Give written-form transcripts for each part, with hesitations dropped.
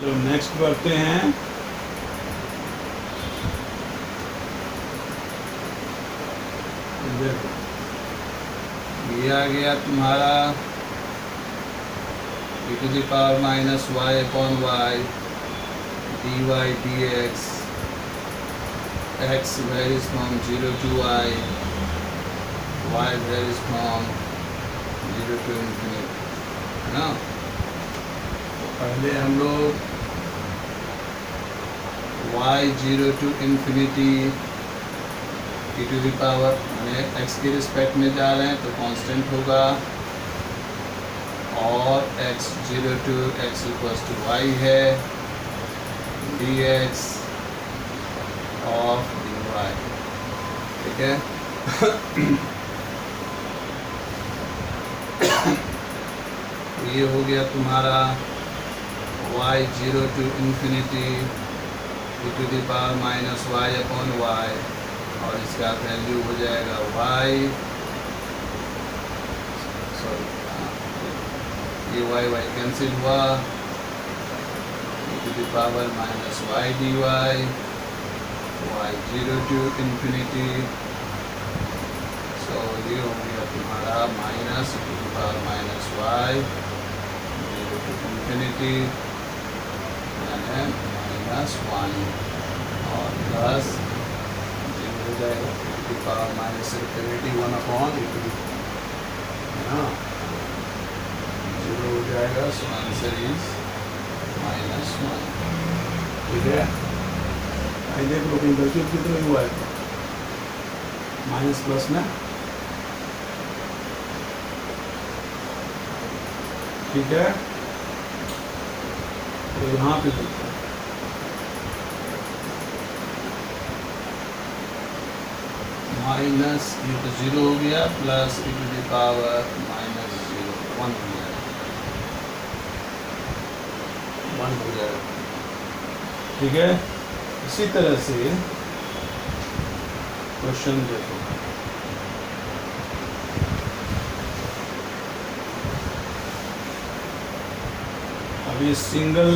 तो नेक्स्ट बढ़ते हैं। देखो ये आ गया तुम्हारा e⁻⁻y/y dy dx x varies from 0 to y varies from 0 to infinity, है ना। तो पहले हम लोग y 0 to infinity e⁻, यानी x के रिस्पेक्ट में जा रहे हैं तो कांस्टेंट होगा, और x 0 to x equals to y है dx ऑफ dy, ठीक है। ये हो गया तुम्हारा y 0 to infinity e⁻⁻y/y, और इसका वैल्यू हो जाएगा y, सॉरी ये y कैंसिल हुआ, e⁻⁻y dy y 0 to infinity, सो ये हो गया तुम्हारा माइनस e⁻⁻y 0 to infinity यानी -1, और प्लस हो जाएगा e⁻⁻ इंफिनिटी 1/e, है ना, 0 हो जाएगा, सो आंसर इज -1, ठीक है। देखो लेकिन गलती कितने हुआ है, माइनस प्लस में, ठीक है। तो यहाँ पे देखो माइनस ये तो 0 हो गया, प्लस e⁻⁻0 1 हो जाएगा, 1 हो जाएगा, ठीक है। इसी तरह से क्वेश्चन देखो, अभी सिंगल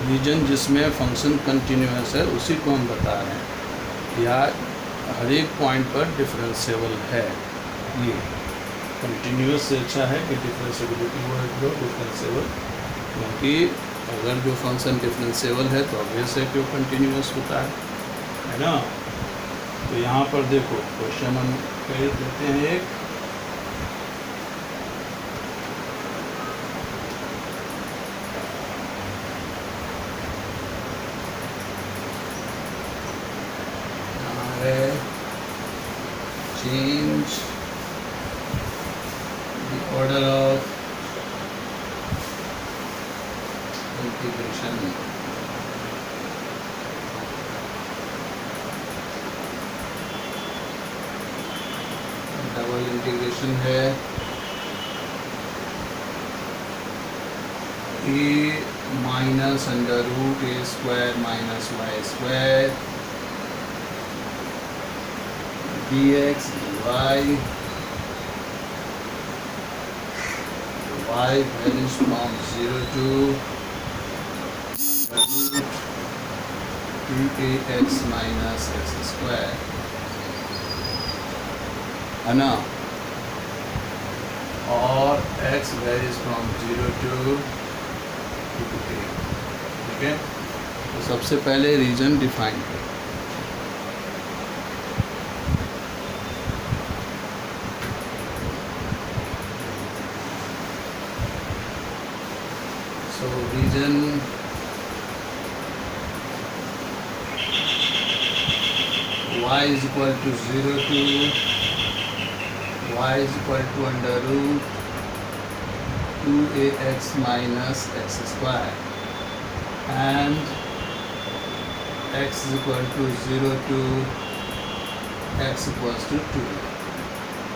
रीजन जिसमें फंक्शन कंटिन्यूअस है उसी को हम बता रहे हैं, या हर एक पॉइंट पर डिफरेंशिएबल है। ये कंटिन्यूअस से अच्छा है कि डिफरेंशिएबिलिटी वर्ड जो डिफरेंशिएबल, क्योंकि अगर जो फंक्शन डिफरेंशिएबल है तो ऑब्वियस है कि वो कंटिन्यूअस होता है ना। तो यहाँ पर देखो क्वेश्चन हम कर देते हैं एक, change the order of integration, double integration है a minus under root a square minus y square dx dy y varies from 0 to ax minus x square, है ना, और x varies from 0 to a, ठीक है। तो सबसे पहले region define करें, so region y is equal to 0 to y is equal to under root 2ax minus x square, and x is equal to 0 to x equals to 2।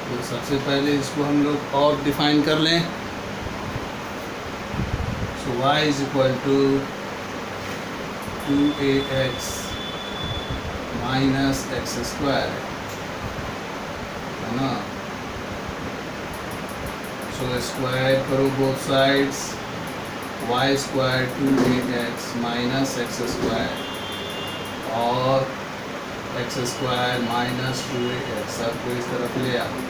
तो सबसे पहले इसको हम लोग और डिफाइन कर लें, so y is equal to 2ax minus x square, है ना। सो स्क्वायर करो both sides, y square 2ax minus x square और एक्स स्क्वायर माइनस 2ax सबको इस तरफ ले आओ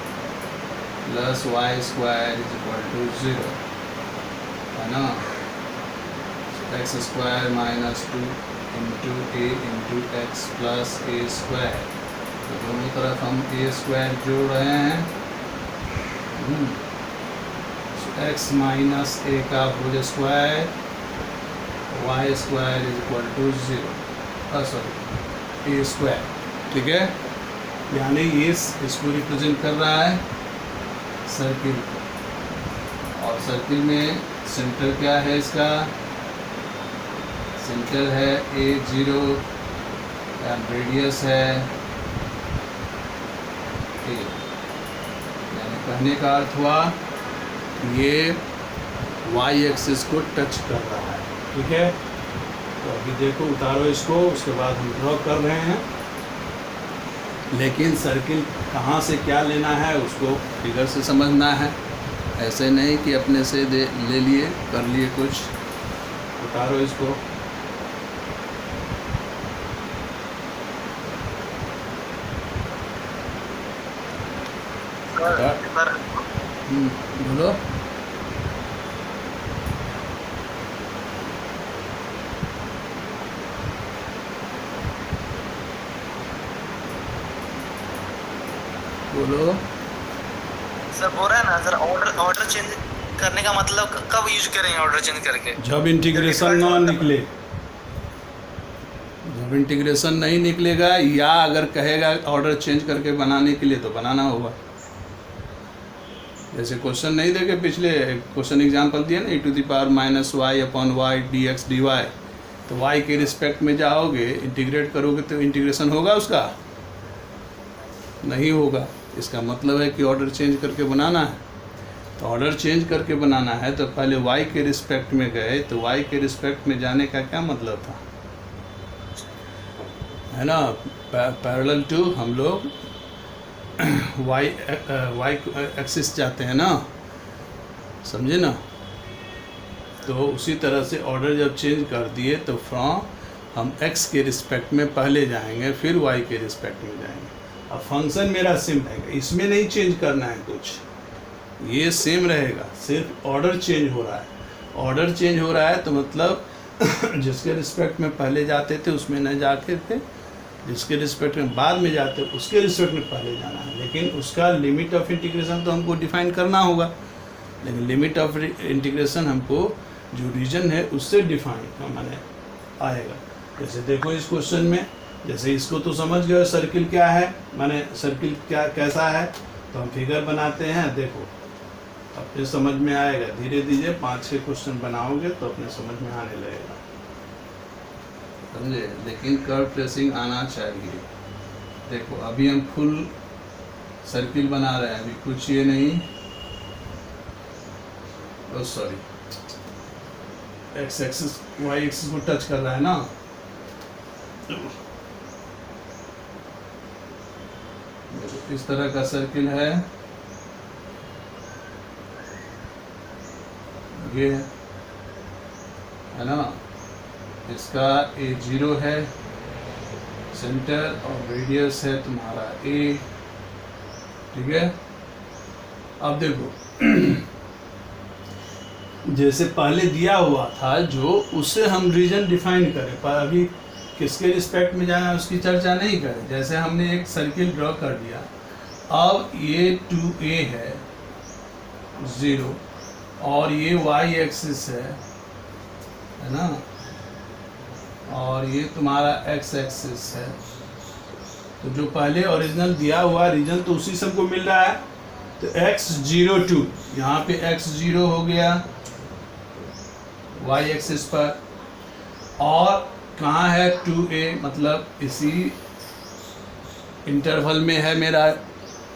plus y square is equal to 0 है ना। X square minus 2 into a into x plus a square, तो दोनों तरफ हम ए स्क्वायर जोड़ रहे हैं। एक्स माइनस ए का whole square y square is equal to 0 sorry a square, ठीक है। यानी ये इसको रिप्रेजेंट कर रहा है सर्किल, और सर्किल में सेंटर क्या है इसका, सेंटर है A0 एंड रेडियस है A। यानी कहने का अर्थ हुआ ये y एक्सिस को टच कर रहा है, ठीक है। तो अभी देखो उतारो इसको, उसके बाद हम ड्रॉ कर रहे हैं, लेकिन सर्किल कहाँ से क्या लेना है उसको फिगर से समझना है, ऐसे नहीं कि अपने से ले लिए कर लिए कुछ। उतारो इसको, बोलो। बोलो सर बोल रहा है ना सर, ऑर्डर चेंज करने का मतलब कब यूज करेंगे ऑर्डर चेंज करके? जब इंटीग्रेशन ना निकले, जब इंटीग्रेशन नहीं निकलेगा, या अगर कहेगा ऑर्डर चेंज करके बनाने के लिए तो बनाना होगा। जैसे क्वेश्चन नहीं देके पिछले क्वेश्चन एग्जांपल दिया ना, e⁻y/y dx/dy, तो y के रिस्पेक्ट में जाओगे इंटीग्रेट करोगे तो इंटीग्रेशन होगा उसका, नहीं होगा। इसका मतलब है कि ऑर्डर चेंज करके बनाना है। तो ऑर्डर चेंज करके बनाना है तो पहले y के रिस्पेक्ट में गए, तो y के रिस्पेक्ट में जाने का क्या मतलब था, है ना। पैरेलल टू हम लोग y एक्सिस जाते हैं ना, समझे ना। तो उसी तरह से ऑर्डर जब चेंज कर दिए तो फ्रॉम हम x के रिस्पेक्ट में पहले जाएंगे, फिर y के रिस्पेक्ट में जाएंगे। अब फंक्शन मेरा सेम रहेगा, इसमें नहीं चेंज करना है कुछ, ये सेम रहेगा, सिर्फ ऑर्डर चेंज हो रहा है। ऑर्डर चेंज हो रहा है तो मतलब जिसके रिस्पेक्ट में पहले जाते थे उसमें न जाके थे, जिसके रिस्पेक्ट में बाद में जाते उसके रिस्पेक्ट में पहले जाना है। लेकिन उसका लिमिट ऑफ इंटीग्रेशन तो हमको डिफाइन करना होगा, लेकिन लिमिट ऑफ इंटीग्रेशन हमको जो रीजन है उससे डिफाइन माने आएगा। जैसे देखो इस क्वेश्चन में, जैसे इसको तो समझ गए सर्किल क्या है, माने सर्किल क्या कैसा है, तो हम फिगर बनाते हैं। देखो अपने समझ में आएगा, धीरे धीरे 5-6 क्वेश्चन बनाओगे तो अपने समझ में आने लगेगा, समझे। लेकिन कर्व ट्रेसिंग आना चाहिए। देखो अभी हम फुल सर्किल बना रहे हैं, अभी कुछ ये नहीं, sorry x axis y axis को टच कर रहा है ना। इस तरह का सर्किल है, ये है ना, इसका A0 है सेंटर और रेडियस है तुम्हारा A, ठीक है। अब देखो जैसे पहले दिया हुआ था जो, उससे हम रीजन डिफाइन करें, पर अभी किसके रिस्पेक्ट में जाना है उसकी चर्चा नहीं करें। जैसे हमने एक सर्किल ड्रॉ कर दिया, अब ये 2a है 0 और ये y एक्सिस है ना, और ये तुम्हारा x एक्सिस है। तो जो पहले ओरिजिनल दिया हुआ रीजन तो उसी सबको मिल रहा है, तो x0 2 यहाँ पे x0 हो गया y एक्सिस पर, और कहाँ है 2a, मतलब इसी इंटरवल में है मेरा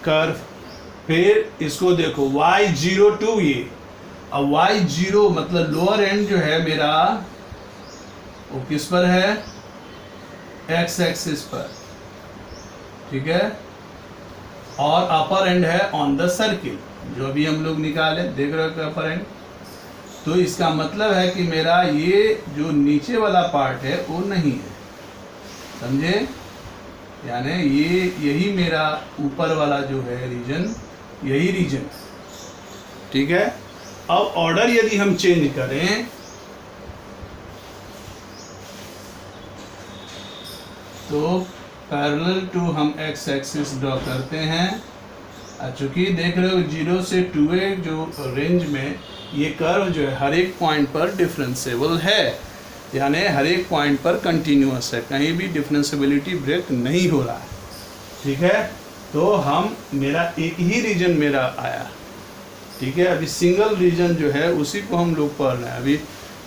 कर्व। फिर इसको देखो y0 2 ये, अब y0 मतलब लोअर एंड जो है मेरा वो किस पर है, x एक्सिस पर, ठीक है। और अपर एंड है ऑन द सर्किल, जो अभी हम लोग निकाले, देख रहे हो कि अपर एंड तो इसका मतलब है कि मेरा ये जो नीचे वाला पार्ट है वो नहीं है, समझे? यानी यही मेरा ऊपर वाला जो है रीजन, यही रीजन, ठीक है। अब ऑर्डर यदि हम चेंज करें तो पैरेलल टू हम एक्स एक्सिस ड्रॉ करते हैं। चूँकि देख रहे हो 0 से 2a जो रेंज में ये कर्व जो है हर एक पॉइंट पर डिफरेंसेबल है, यानी हर एक पॉइंट पर कंटिन्यूअस है, कहीं भी डिफरेंसेबिलिटी ब्रेक नहीं हो रहा है, ठीक है। तो हम मेरा एक ही रीजन मेरा आया, ठीक है। अभी सिंगल रीजन जो है उसी को हम लोग पढ़ रहे हैं, अभी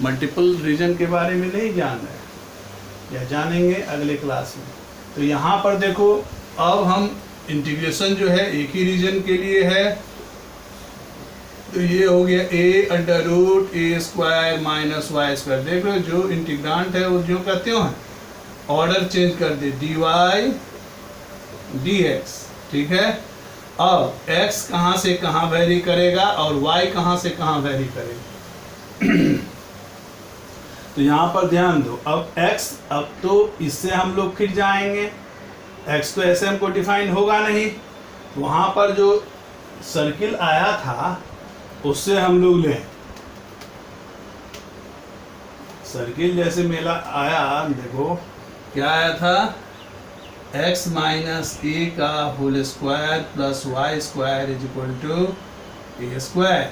मल्टीपल रीजन के बारे में नहीं जान रहे हैं, या जानेंगे अगले क्लास में। तो यहाँ पर देखो, अब हम इंटीग्रेशन जो है एक ही रीजन के लिए है, तो ये हो गया a√a² माइनस y²। देख लो जो इंटीग्रांट है वो जो का त्यों है, ऑर्डर चेंज कर दे, dy dx, ठीक है। अब x कहाँ से कहाँ वेरी करेगा और y कहाँ से कहाँ वेरी करेगा तो यहाँ पर ध्यान दो, अब x, अब तो इससे हम लोग फिर जाएंगे, x तो ऐसे हमको डिफाइन होगा नहीं, वहाँ पर जो सर्किल आया था उससे हम लोग लें, सर्किल जैसे मेला आया, देखो क्या आया था, x माइनस a का whole square plus y² = a²।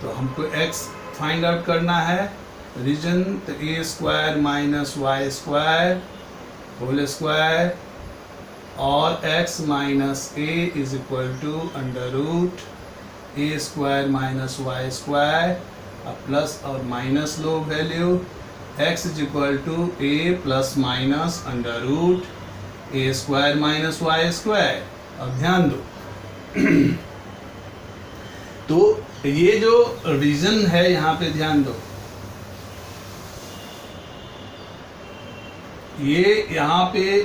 तो हमको x फाइंड आउट करना है, रीजन, तो a² minus y² whole square और x minus a = √a² minus y², अब प्लस और माइनस लो value, x = a plus minus √a² minus y²। अब ध्यान दो तो ये जो रीजन है यहाँ पे ध्यान दो, ये यहाँ पे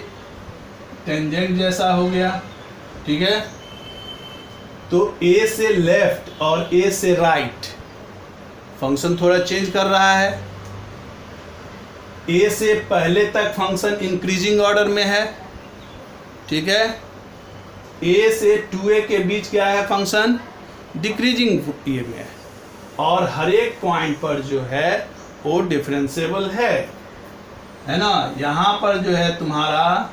टेंजेंट जैसा हो गया, ठीक है। तो a से लेफ्ट और a से राइट फंक्शन थोड़ा चेंज कर रहा है। a से पहले तक फंक्शन इंक्रीजिंग ऑर्डर में है, ठीक है। a से 2a के बीच क्या है, फंक्शन डिक्रीजिंग ये में है, और हर एक पॉइंट पर जो है वो डिफरेंसेबल है ना। यहाँ पर जो है तुम्हारा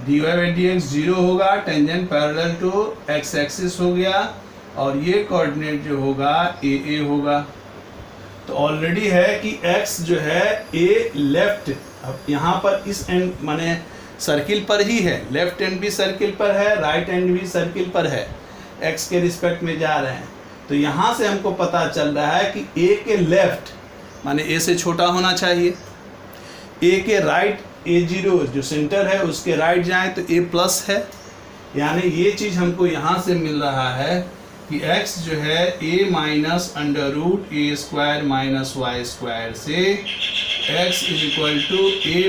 dy/dx 0 होगा, tangent parallel to x axis हो गया, और ये कोऑर्डिनेट जो होगा a होगा। तो ऑलरेडी है कि x जो है a लेफ्ट, अब यहाँ पर इस एंड माने सर्किल पर ही है, लेफ्ट एंड भी सर्किल पर है, राइट एंड भी सर्किल पर है, x के रिस्पेक्ट में जा रहे हैं। तो यहाँ से हमको पता चल रहा है कि a के लेफ्ट माने a से छोटा होना चाहिए, a के राइट a0 जो सेंटर है उसके राइट जाएं तो a प्लस है, यानी ये चीज़ हमको यहाँ से मिल रहा है कि x जो है a minus √a² minus y² से x = a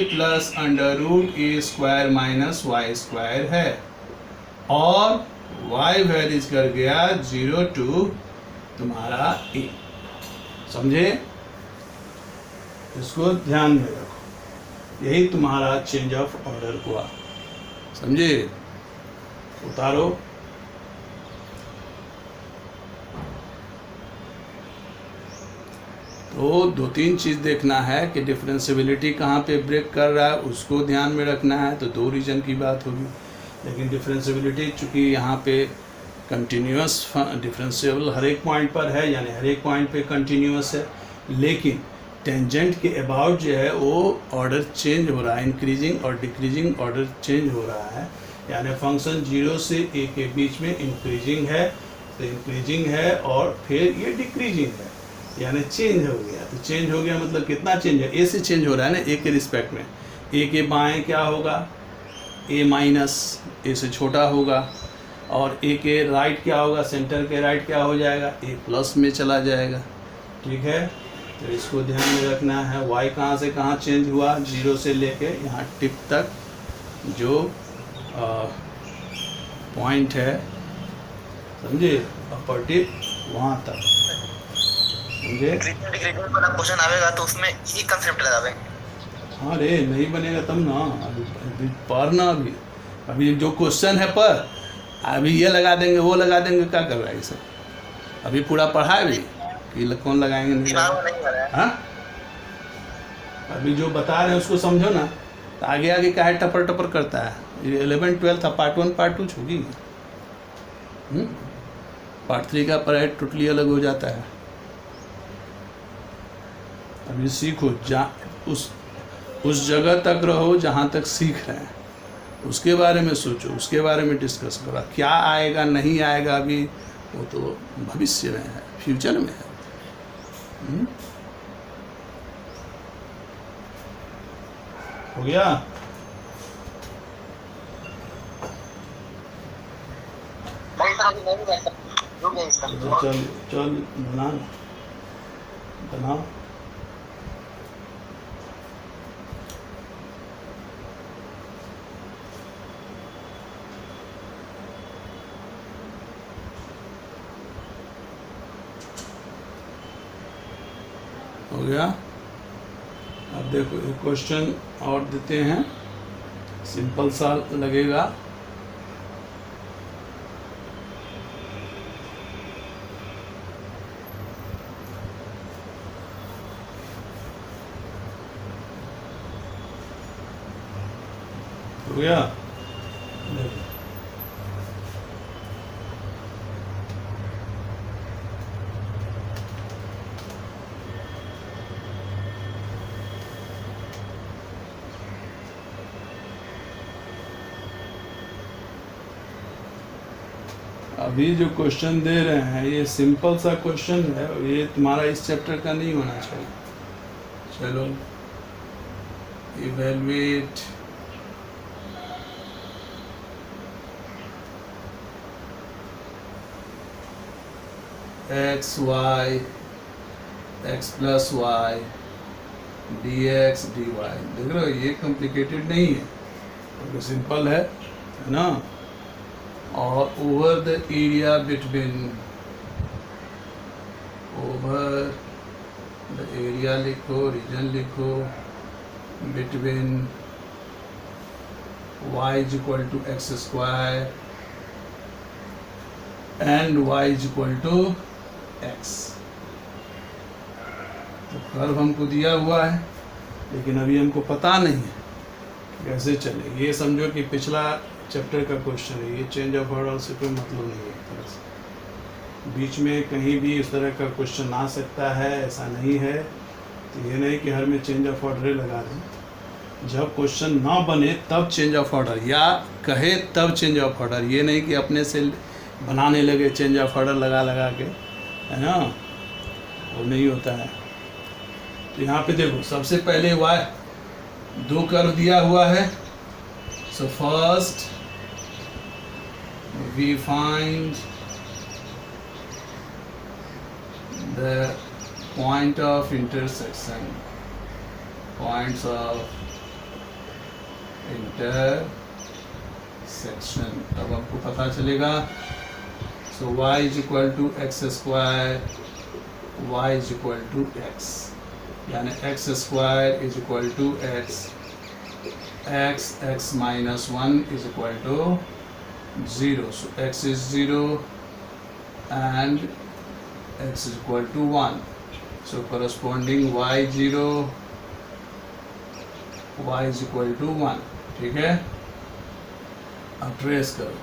plus √a² minus y² है, और y वेरीज कर गया 0 to तुम्हारा a, समझे? इसको ध्यान में रखो, यही तुम्हारा चेंज ऑफ ऑर्डर हुआ, समझे? उतारो। तो 2-3 चीज़ देखना है कि डिफरेंशियबिलिटी कहाँ पे ब्रेक कर रहा है, उसको ध्यान में रखना है। तो 2 रीजन की बात होगी, लेकिन डिफरेंशियबिलिटी चूँकि यहाँ पे कंटिन्यूअस डिफरेंशियबल हर एक पॉइंट पर है, यानी हर एक पॉइंट पे कंटिन्यूअस है, लेकिन टेंजेंट के अबाउट जो है वो ऑर्डर चेंज हो रहा है, इंक्रीजिंग और डिक्रीजिंग ऑर्डर चेंज हो रहा है, यानी फंक्शन 0 से a के बीच में इंक्रीजिंग है, तो इंक्रीजिंग है और फिर ये डिक्रीजिंग है, यानी चेंज हो गया। तो चेंज हो गया मतलब कितना चेंज है, a से चेंज हो रहा है ना, a के रिस्पेक्ट में। a के बाएं क्या होगा, a माइनस, a से छोटा होगा, और a के राइट क्या होगा, सेंटर के राइट क्या हो जाएगा, a प्लस में चला जाएगा, ठीक है। तो इसको ध्यान में रखना है। y कहाँ से कहाँ चेंज हुआ, 0 से लेके यहाँ टिप तक जो पॉइंट है, समझे, अपर टिप वहाँ तक। समझे? ग्रेडियंट ग्रेडियंट वाला क्वेश्चन आवेगा तो उसमें ये कंसेप्ट लगावे। हाँ रे, नहीं बनेगा तब ना। अभी पढ़ना, अभी जो क्वेश्चन है पर अभी ये लगा देंगे वो लगा देंगे, क्या कर रहा है ये सब? अभी पूरा पढ़ा है भी कि कौन लगाएंगे नहीं दिमाग में लगाएंगे। नहीं आ रहा है। हाँ, अभी जो बता रहे हैं उसको समझो ना, तो आगे आगे क्या है टपर टपर करता है। 11th 12th था, पार्ट 1 पार्ट 2 छोड़ी, पार्ट 3 का पढ़ाई टोटली अलग हो जाता है। अभी सीखो, उस जगह तक रहो जहाँ तक सीख रहे हैं, उसके बारे में सोचो, उसके बारे में डिस्कस करो। क्या आएगा नहीं आएगा अभी वो तो भविष्य में है, फ्यूचर में है। हो गया? नहीं सर अभी नहीं गया सर, रुक गए सर। चल चल बना बनाओ। हो गया? अब देखो एक क्वेश्चन और देते हैं, सिंपल सा लगेगा। हो गया? देखो अभी जो क्वेश्चन दे रहे हैं ये सिंपल सा क्वेश्चन है, और ये तुम्हारा इस चैप्टर का नहीं होना चाहिए। चलो, evaluate x y x plus y d x d y. देख रहे हो, ये कॉम्प्लिकेटेड नहीं है, तो सिंपल है ना। और over the area between, over the area लिखो, रीजन लिखो, between y is equal to x square and y is equal to x. तो कर्व हमको दिया हुआ है, लेकिन अभी हमको पता नहीं है कैसे चले। ये समझो कि पिछला चैप्टर का क्वेश्चन है, ये चेंज ऑफ ऑर्डर से कोई मतलब नहीं है। एक तरह से बीच में कहीं भी इस तरह का क्वेश्चन आ सकता है, ऐसा नहीं है। तो ये नहीं कि हर में चेंज ऑफ ऑर्डर लगा दें। जब क्वेश्चन ना बने तब चेंज ऑफ ऑर्डर, या कहे तब चेंज ऑफ ऑर्डर। ये नहीं कि अपने से बनाने लगे चेंज ऑफ ऑर्डर लगा लगा के, है ना, वो नहीं होता है। तो यहाँ पे देखो, सबसे पहले y दो कर्व दिया हुआ है। So first we find the point of intersection, points of intersection। तब आपको पता चलेगा। so y is equal to x square, y is equal to x, यानी x square is equal to x, x minus 1 is equal to 0, so x is 0 and x is equal to 1, so corresponding y 0, y is equal to 1। ठीक है, अब trace करो।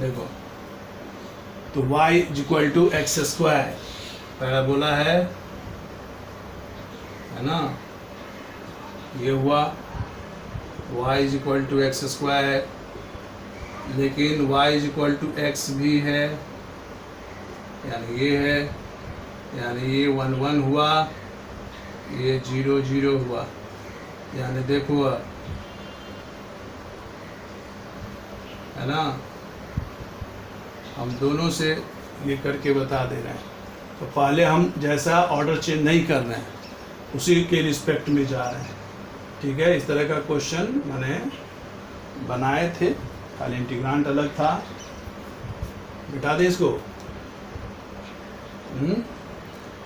देखो, तो y is equal to x square पहला बोला है ना, ये हुआ y is equal to x square, लेकिन y is equal to x भी है, यानी ये है, यानी ये 1 1 हुआ, ये 0 0 हुआ। यानी देखो, है ना, हम दोनों से ये करके बता दे रहे हैं। तो पहले हम जैसा ऑर्डर चेंज नहीं कर रहे हैं, उसी के रिस्पेक्ट में जा रहे हैं। ठीक है, इस तरह का क्वेश्चन मैंने बनाए थे, खाली इंटीग्रांट अलग था, मिटा दे इसको।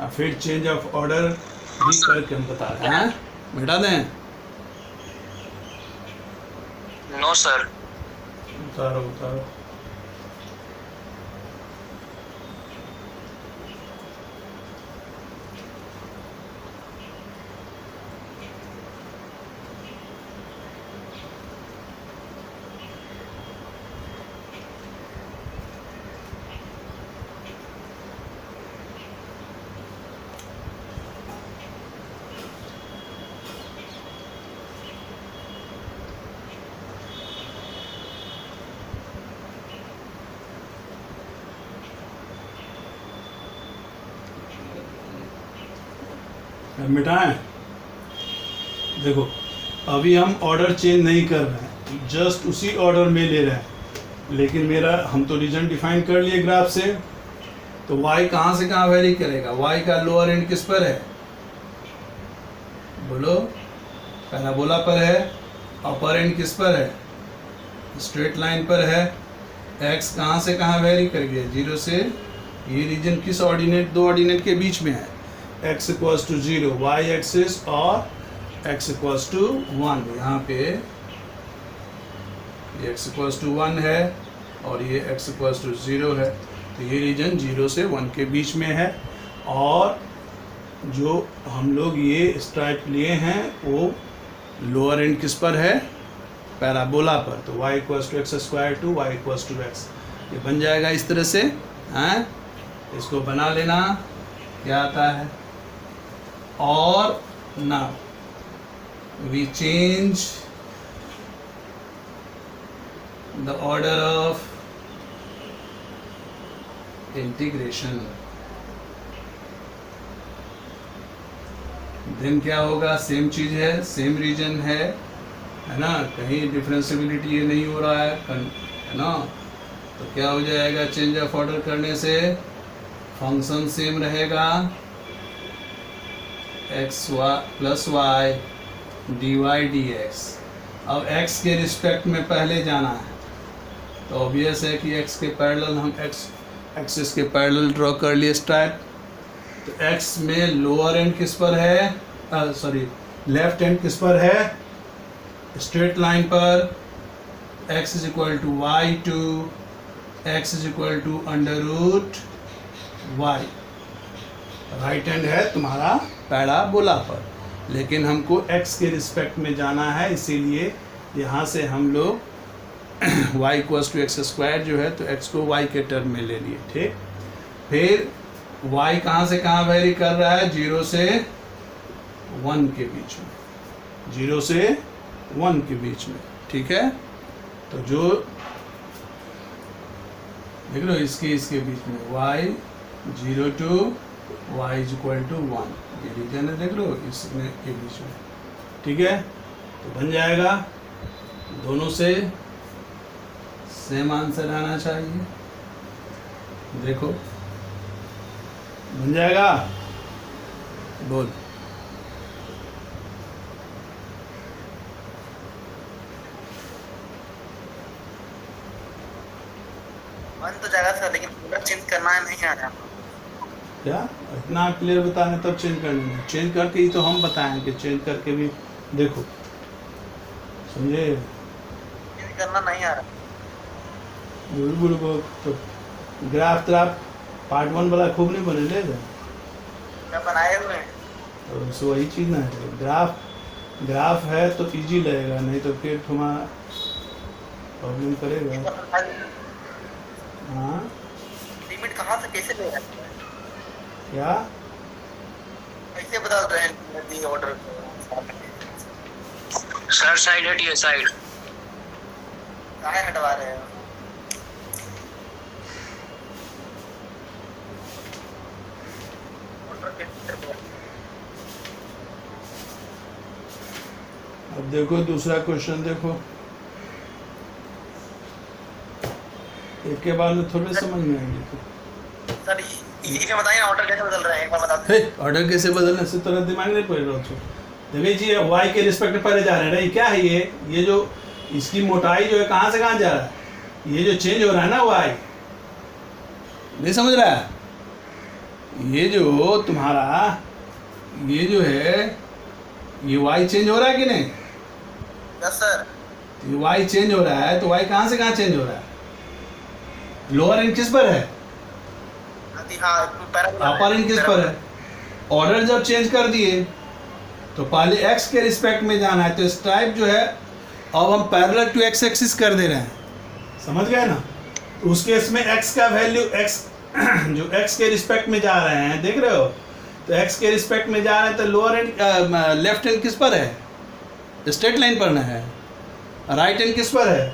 अब फिर चेंज ऑफ ऑर्डर भी करके हम बता रहे हैं, मिटा दें। No sir. उतारो उतारो। मिटाएं। देखो अभी हम ऑर्डर चेंज नहीं कर रहे हैं, जस्ट उसी ऑर्डर में ले रहे हैं, लेकिन मेरा हम तो रीजन डिफाइन कर लिए ग्राफ से, तो y कहाँ से कहाँ वेरी करेगा, y का लोअर एंड किस पर है, बोलो, पैराबोला पर है, अपर एंड किस पर है, स्ट्रेट लाइन पर है, x कहाँ से कहाँ वेरी कर गया, 0 से, ये रीजन किस ऑर्डिनेट, दो ऑर्डिनेट के बीच में है, x equals to 0 y axis और x इक्वल्स टू 1, यहाँ पे ये x इक्वल्स टू 1 है और ये x इक्वल्स टू 0 है, तो ये रीजन 0 से 1 के बीच में है। और जो हम लोग ये स्ट्राइप लिए हैं वो लोअर एंड किस पर है, पैराबोला पर, तो y equals to x square to y equals to x, ये बन जाएगा इस तरह से हैं। इसको बना लेना, क्या आता है, और now we change the order of integration, then क्या होगा, सेम चीज है, सेम रीजन है ना, कहीं डिफरेंशियबिलिटी ये नहीं हो रहा है ना, तो क्या हो जाएगा, चेंज ऑफ ऑर्डर करने से फंक्शन सेम रहेगा, x y plus y d y d x. अब x के रिस्पेक्ट में पहले जाना है, तो ऑब्वियस है कि x के पैरेलल हम x एक्सिस के पैरेलल ड्रॉ कर लिए स्ट्राइप, तो x में लोअर एंड किस पर है, सॉरी लेफ्ट एंड किस पर है, स्ट्रेट लाइन पर, x is equal to y to x is equal to under root y, right hand है तुम्हारा पैराबोला पर, लेकिन हमको x के रिस्पेक्ट में जाना है, इसीलिए यहाँ से हम लोग y equals to x square जो है, तो x को y के टर्म में ले लिए, ठीक। फिर y कहाँ से कहाँ वेरी कर रहा है, 0 से 1 के बीच में, 0 से 1 के बीच में, ठीक है। तो जो देख लो इसके बीच में y 0 to y is equal to 1, ये रीजन है, देख लो इसमें के बीच में, ठीक है। तो बन जाएगा, दोनों से सेम आंसर आना चाहिए, देखो बन जाएगा, बोल। बन तो जाएगा सर, लेकिन पूरा चेंज करना नहीं आ रहा। क्या इतना क्लियर बताने तब चेंज करने में, चेंज करके ही तो हम बताएंगे, चेंज करके भी देखो, समझे, चेंज करना नहीं आ रहा। बिल्कुल तो ग्राफ ट्राफ पार्ट 1 वाला खूब नहीं बने ले क्या बनाए हुए हैं, तो बस वही चीज़ ना है, ग्राफ है तो इजी लगेगा, नहीं तो फिर तुम्हारा प्रॉब्लम करेगा। हाँ लिमिट कहाँ से कैसे ले रहे हैं, क्या कैसे बदल रहे हैं दी ऑर्डर, सर साइड हटिए, साइड कहाँ हटवा रहे हैं, अब देखो दूसरा क्वेश्चन, देखो एक के बाद में थोड़े समझ में आएंगे। सर ये बताइए ऑर्डर कैसे बदल रहे हैं, एक बार बता दो। ऑर्डर कैसे बदलने से तरह दिमाग नहीं पड़ रहा हो, देखिए जी वाई के रिस्पेक्ट में पहले जा रहे हैं, क्या है ये जो इसकी मोटाई जो है कहाँ से कहाँ जा रहा है, ये जो चेंज हो रहा है ना वाई, नहीं समझ रहा है? ये जो तुम्हारा ये जो है ये वाई चेंज हो रहा है कि नहीं? Yes sir. ये वाई चेंज हो रहा है तो वाई कहाँ से कहाँ चेंज हो रहा है? लोअर एंड किस पर है? हाँ अपर एंड किस पर है? ऑर्डर जब चेंज कर दिए तो पहले एक्स के रिस्पेक्ट में जाना है, तो स्ट्राइप जो है अब हम पैरेलल टू एक्स एक्सिस कर दे रहे हैं, समझ गए ना? तो उस केस में एक्स का वैल्यू एक्स जो एक्स के रिस्पेक्ट में जा रहे हैं, देख रहे हो? तो एक्स के रिस्पेक्ट में जा रहे हैं तो लोअर एंड लेफ्ट हैंड किस पर है? स्ट्रेट लाइन पर ना है। राइट हैंड किस पर है?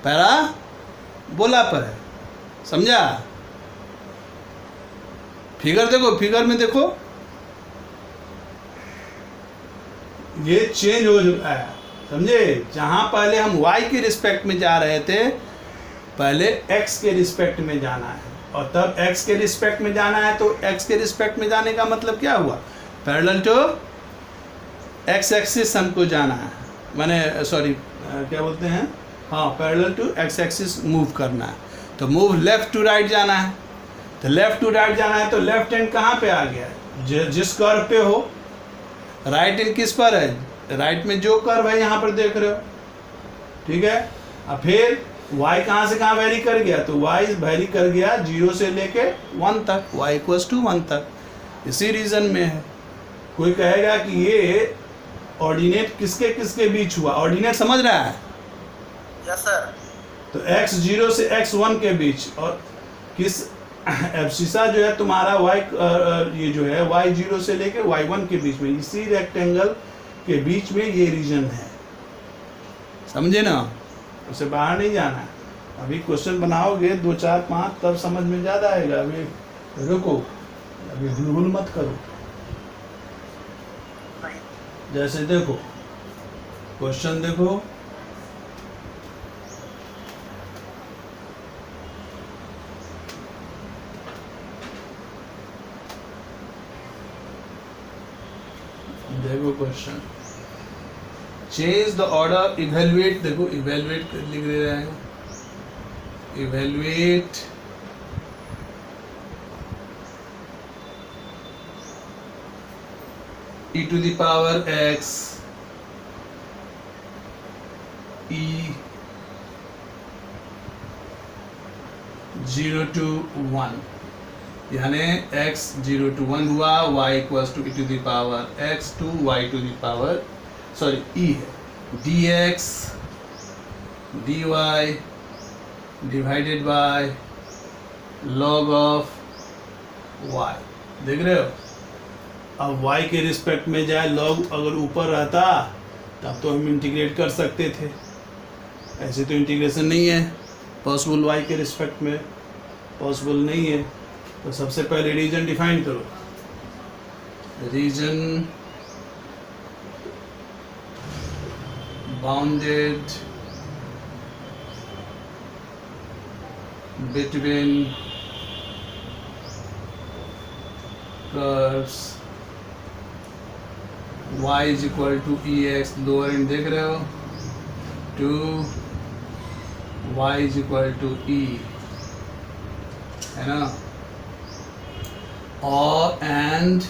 पैरा बोला पर है, समझा? फिगर देखो, फिगर में देखो ये चेंज हो चुका है, समझे? जहां पहले हम y के रिस्पेक्ट में जा रहे थे, पहले x के रिस्पेक्ट में जाना है, और तब x के रिस्पेक्ट में जाना है, तो x के रिस्पेक्ट में जाने का मतलब क्या हुआ? पैरेलल टू x एक्सिस हमको जाना है, माने सॉरी क्या बोलते हैं, हाँ parallel to x axis move करना है। तो मूव लेफ्ट टू राइट जाना है, तो लेफ्ट टू राइट जाना है, तो लेफ्ट हैंड कहाँ पे आ गया है? जिस कर्व पे हो। राइट हैंड किस पर है? राइट में जो कर्व है यहाँ पर देख रहे हो, ठीक है? अब फिर y कहाँ से कहाँ वेरी कर गया? तो y वेरी कर गया 0 से लेके 1 तक, y = 1 तक। इसी रीजन में है। कोई कहेगा कि ये ऑर्डिनेट किसके किसके बीच हुआ? ऑर्डिनेट समझ रहा है? Yes sir. तो x 0 से x 1 के बीच, और किस एब्सिसा जो है तुम्हारा y ये जो है y 0 से लेके y 1 के बीच में, इसी रेक्टेंगल के बीच में ये रीजन है, समझे ना? उसे बाहर नहीं जाना है। अभी क्वेश्चन बनाओगे 2 4 5 तब समझ में ज़्यादा आएगा। अभी रुको, अभी हुलहुल मत करो। जैसे देखो क्वेश्चन देखो, देखो question, change the order, evaluate, देखो इवेलुएट लिख दे रहे हैं, evaluate e to the power x e 0 to 1, यानी x 0 to 1 हुआ, y = e to the power x to y to the power sorry e है, dx dy divided by log of y, देख रहे हो? अब y के respect में जाए, log अगर ऊपर रहता तब तो हम इंटीग्रेट कर सकते थे, ऐसे तो इंटीग्रेशन नहीं है पॉसिबल, y के रिस्पेक्ट में पॉसिबल नहीं है। तो सबसे पहले रीजन डिफाइन करो, reason bounded between curves y = ex, lower and देख रहे हो, टू y = e, है ना? और एंड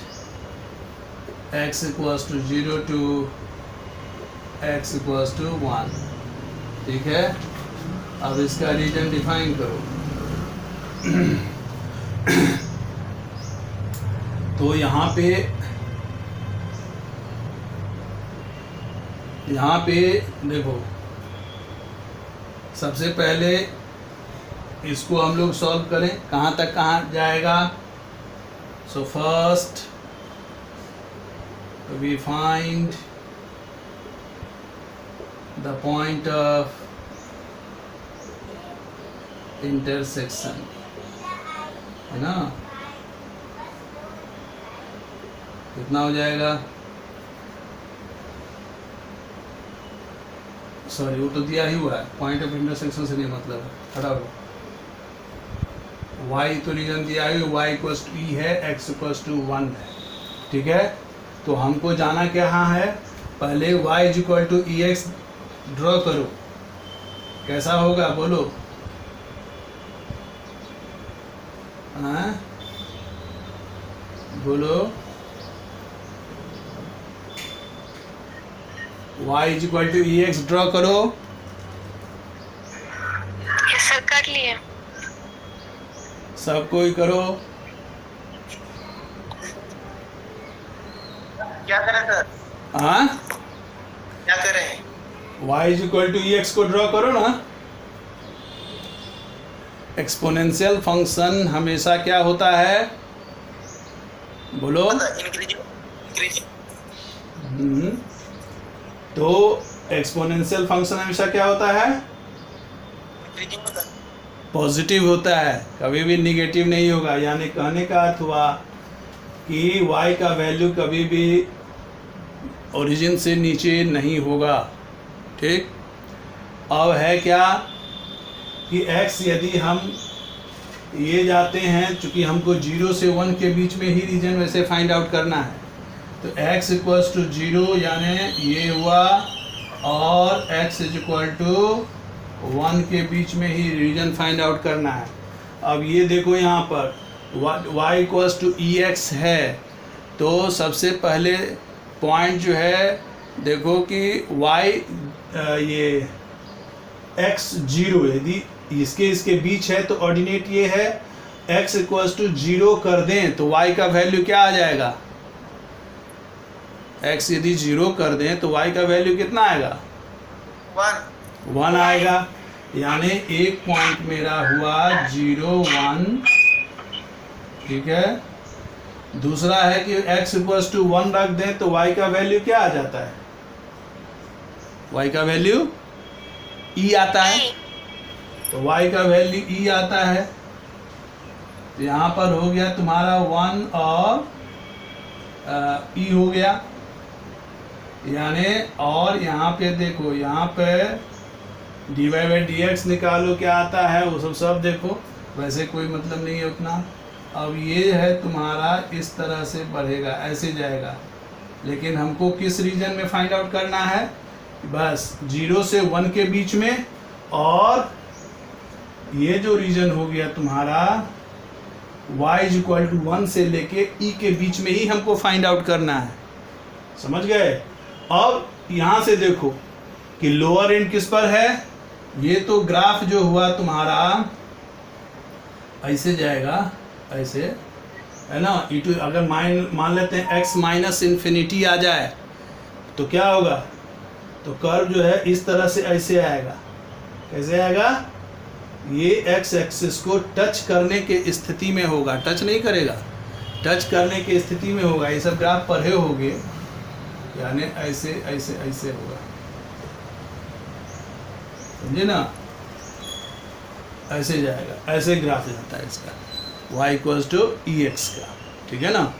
x = 0 to x = 1, ठीक है? अब इसका रीजन डिफाइन करो। तो यहाँ पे देखो, सबसे पहले इसको हम लोग सॉल्व करें, कहाँ तक कहाँ जाएगा? So first we find the point of intersection, है ना? कितना हो जाएगा? सॉरी वो तो दिया ही हुआ है, पॉइंट ऑफ इंटरसेक्शन से नहीं मतलब है, खड़ा हो। y तो रीजन दिया है, y = e है, x = 1 है, ठीक है? तो हमको जाना क्या है? पहले y = ex ड्रॉ करो, कैसा होगा बोलो? हाँ बोलो। y is equal to e x draw करो। यस सर कर लिए। सब कोई करो। क्या करें सर? हाँ क्या करें? y is equal to e x को ड्रॉ करो ना। एक्सपोनेंशियल फंक्शन हमेशा क्या होता है बोलो? इंक्रीजिंग। तो एक्सपोनेंशियल फंक्शन हमेशा क्या होता है? इंक्रीजिंग होता है। पॉजिटिव होता है, कभी भी निगेटिव नहीं होगा। यानी कहने का अर्थ हुआ कि y का वैल्यू कभी भी ओरिजिन से नीचे नहीं होगा। ठीक। अब है क्या कि x यदि हम ये जाते हैं, चूँकि हमको 0 से 1 के बीच में ही रीजन वैसे फाइंड आउट करना है, तो x इक्वल्स टू 0 यानी ये हुआ, और x इज इक्वल टू 1 के बीच में ही रीजन फाइंड आउट करना है। अब ये देखो यहाँ पर y equals to e x है, तो सबसे पहले पॉइंट जो है देखो कि y ये x 0 यदि इसके बीच है तो ऑर्डिनेट ये है, x इक्वल्स टू 0 कर दें तो y का वैल्यू क्या आ जाएगा? x यदि 0 कर दें तो y का वैल्यू कितना आएगा? 1 आएगा। यानी एक पॉइंट मेरा हुआ 0 1। ठीक है। दूसरा है कि x इक्वल्स टू 1 रख दें तो y का वैल्यू क्या आ जाता है? y का वैल्यू e आता है, तो y का वैल्यू e आता है। तो यहाँ पर हो गया तुम्हारा 1 और e हो गया। यानी और यहाँ पे देखो, यहाँ पे dy बाई डी एक्स निकालो क्या आता है वो सब देखो, वैसे कोई मतलब नहीं है उतना। अब ये है तुम्हारा इस तरह से बढ़ेगा, ऐसे जाएगा, लेकिन हमको किस रीजन में फाइंड आउट करना है? बस 0 से 1 के बीच में, और ये जो रीजन हो गया तुम्हारा y इज इक्वल टू 1 से लेके e के बीच में ही हमको फाइंड आउट करना है। समझ गए? अब यहाँ से देखो कि लोअर एंड किस पर है। ये तो ग्राफ जो हुआ तुम्हारा ऐसे जाएगा, ऐसे है ना। अगर मान लेते हैं x माइनस इन्फिनिटी आ जाए तो क्या होगा? तो कर्व जो है इस तरह से ऐसे आएगा। कैसे आएगा? ये x एक्सिस को टच करने के स्थिति में होगा, टच नहीं करेगा, टच करने की स्थिति में होगा। ये सब ग्राफ पढ़े होंगे, यानी ऐसे ऐसे ऐसे होगा, समझे ना। ऐसे जाएगा, ऐसे ग्राफ जाता है इसका, y equals to e x का। ठीक है ना।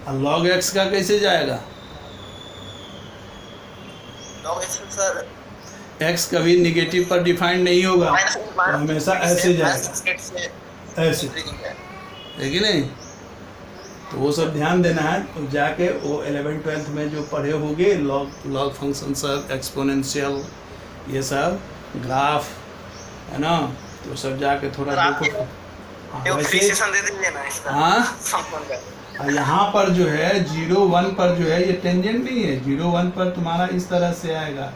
और log x का कैसे जाएगा? log x सर x कभी निगेटिव पर डिफाइंड नहीं होगा, तो हमेशा ऐसे जाएगा, ऐसे, है कि नहीं। तो वो सब ध्यान देना है। तो जाके वो 11th 12th में जो पढ़े होंगे लॉग फंक्शन सब, एक्सपोनेंशियल, ये सब ग्राफ, है ना। तो सब जाके थोड़ा देखो। हाँ, यहाँ पर जो है 0 1 पर जो है ये टेंजेंट नहीं है। 0 1 पर तुम्हारा इस तरह से आएगा,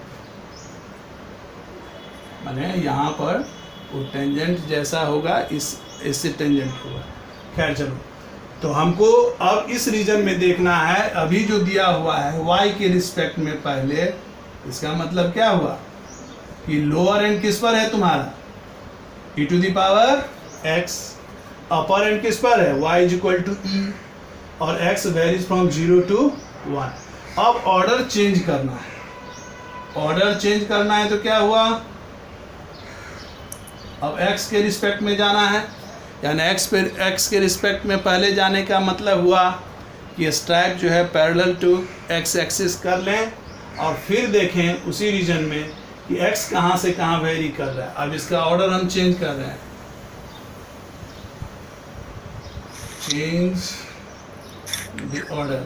माने यहाँ पर वो टेंजेंट जैसा होगा, इससे टेंजेंट होगा। खैर चलो, तो हमको अब इस रीजन में देखना है। अभी जो दिया हुआ है y के रिस्पेक्ट में पहले, इसका मतलब क्या हुआ कि लोअर एंड किस पर है तुम्हारा? e to the power x। Upper end किस पर है? y is equal to e, और x वेरीज फ्रॉम 0 टू 1। अब ऑर्डर चेंज करना है। ऑर्डर चेंज करना है तो क्या हुआ? अब x के रिस्पेक्ट में जाना है, यानी x के रिस्पेक्ट में पहले जाने का मतलब हुआ कि स्ट्राइप जो है पैरेलल टू x एक्सिस कर लें, और फिर देखें उसी रीजन में कि x कहाँ से कहाँ वेरी कर रहा है। अब इसका ऑर्डर हम चेंज कर रहे हैं, चेंज द ऑर्डर।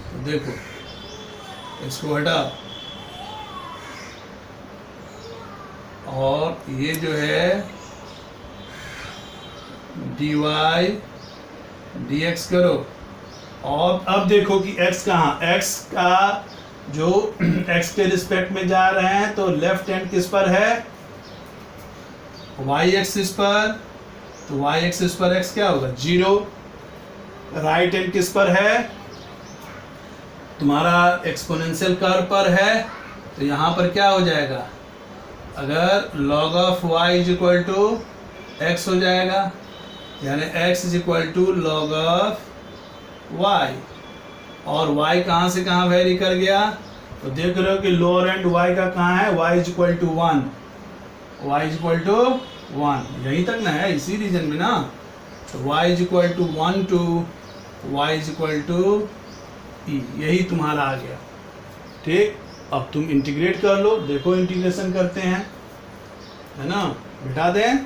तो देखो इसको हटा, और ये जो है dy dx करो। और अब देखो कि x कहाँ, x का जो x के रिस्पेक्ट में जा रहे हैं तो लेफ्ट हैंड किस पर है, y एक्सिस पर, तो y एक्सिस पर x क्या होगा 0। राइट हैंड किस पर है, तुम्हारा एक्सपोनेंशियल कर्व पर है, तो यहाँ पर क्या हो जाएगा, अगर log of y is equal to x हो जाएगा, यानी x is equal to log of y। और y कहाँ से कहाँ वेरी कर गया, तो देख रहे हो कि लोअर एंड y का कहाँ है, y is equal to 1, y is equal to 1, यहीं तक ना है, इसी रीजन में ना। तो y is equal to 1 to y is equal to e, यही तुम्हारा आ गया। ठीक, अब तुम इंटीग्रेट कर लो, देखो इंटीग्रेशन करते हैं, है ना, बिठा दें।